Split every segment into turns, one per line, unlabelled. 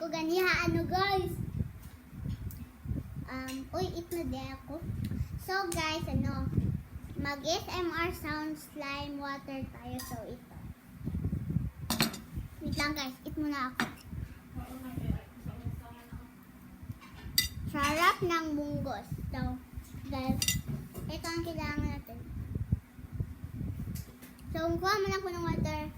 ko ganiha ano guys. Uy, eat na di ako. So guys, mag SMR sound slime water tayo. So ito. Wait lang guys, eat muna ako. Sarap ng munggos. So guys, ito ang kailangan natin. So kuha muna ako ng water.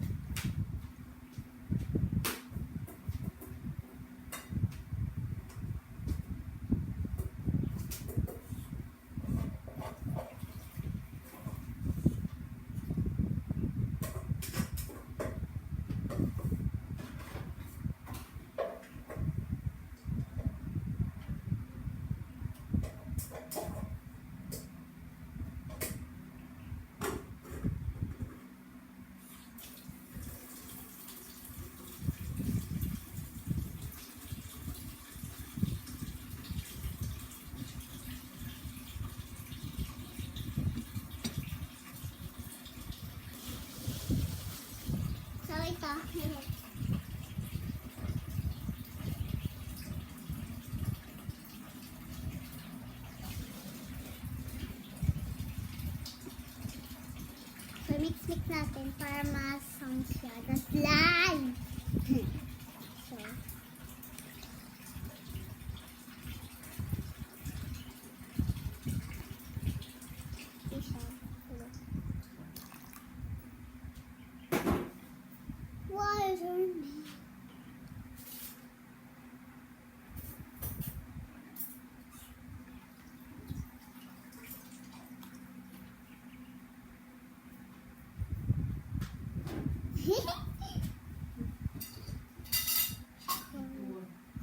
So ito. So mix natin para ma-sound siya. The slime! So, isa. Why is there me?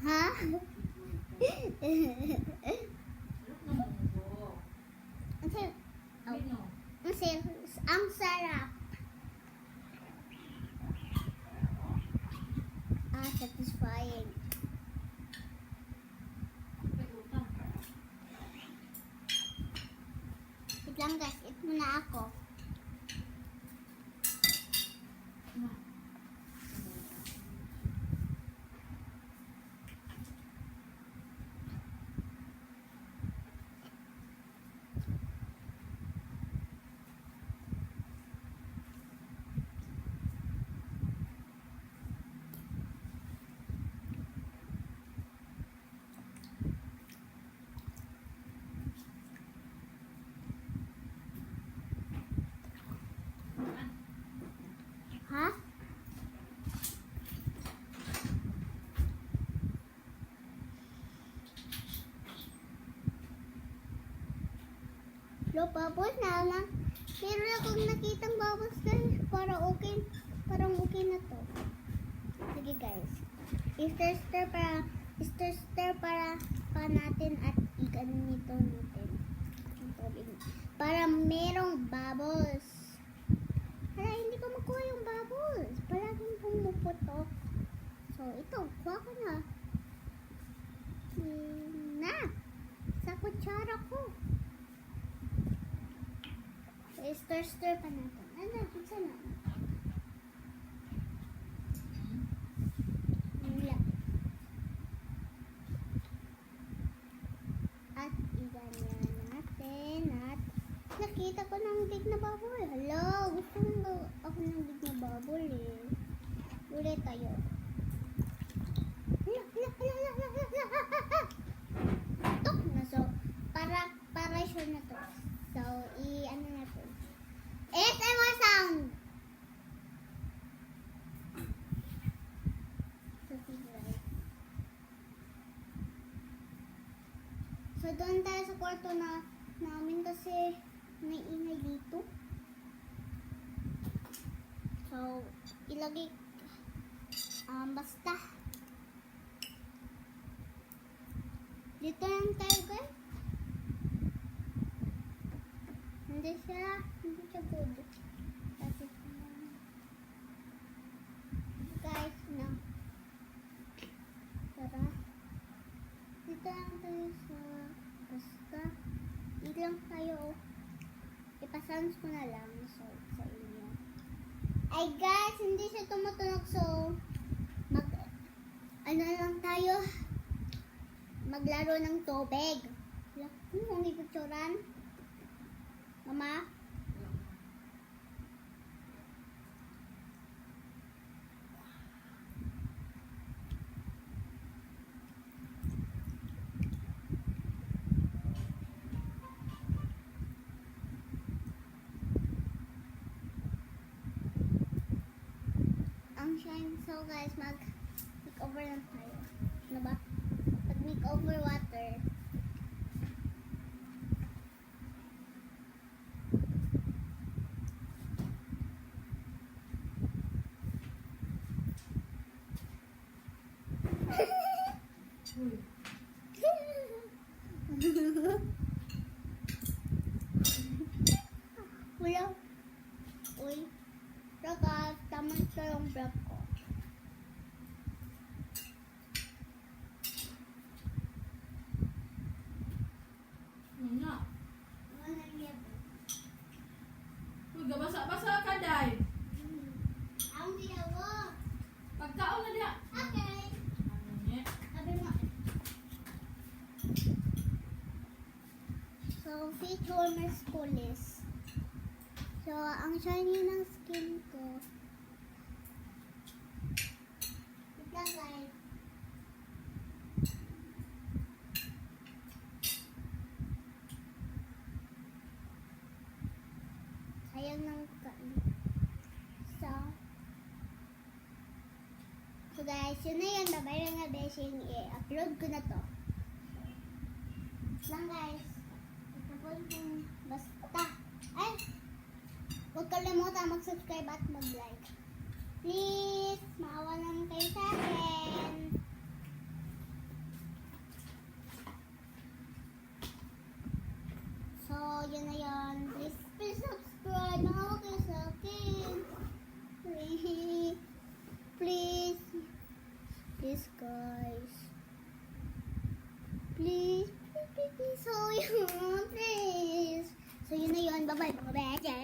Ha? Ang sarap. Satisfying. Wait lang guys, eat muna ako. Ha? Lo, bubbles na lang. Meron akong nakitang bubbles guys. Parang okay na to. Sige guys. Stir para pa natin at iganito natin. Para merong bubbles. Para hindi ko makuha yung bubbles. Palaging pumuputok. So, ito. Kuha ko na. Sa kutsara ko. So, stir pa natin. Pizza na. At iganyan natin at nakita ko ng big na bubble. Hello, gusto mo ako ng big na bubble eh. Ulit tayo. Tok na so. Para sure na to. So, ano na to. ASMR sound! So, doon tayo sa kwarto namin kasi may ingay dito. So, ilagay basta dito lang tayo guys. Hindi siya good. Kasi guys na tara dito lang tayo sa basta dito lang tayo. Ipasounds ko na lang so sa inyo. Ay guys, hindi siya tumutunog so ano lang tayo, maglaro ng tubig. Kung ipicturan? Mama? Ang shine. So guys, mag-makeover lang tayo. Ano ba? Mag-makeover water. Kuya. Uy. Saka, tama ito yung vlog ko.
Nga.
Walang yabo.
Uy, gabasa-basa ka, Day.
Ang yabo.
Pagkaon na diya.
Okay.
Ano niya?
Sabi mo. So, feature my school is. So, ang shiny ng skin ko. Wait lang guys. Sayang ng kain. So guys, yun na yun. Babay lang na besing i-upload ko na to. Lang guys. Tapos kung basta. Ay! Huwag kalimutan mag-subscribe at mag-like. Please, maawa naman kayo sa akin. So, yun na yun. Please subscribe. Maawa kayo sa akin. Please. Please. Please, guys. Please. So, yun. Please. So, yun na yun. Bye-bye, mga bete.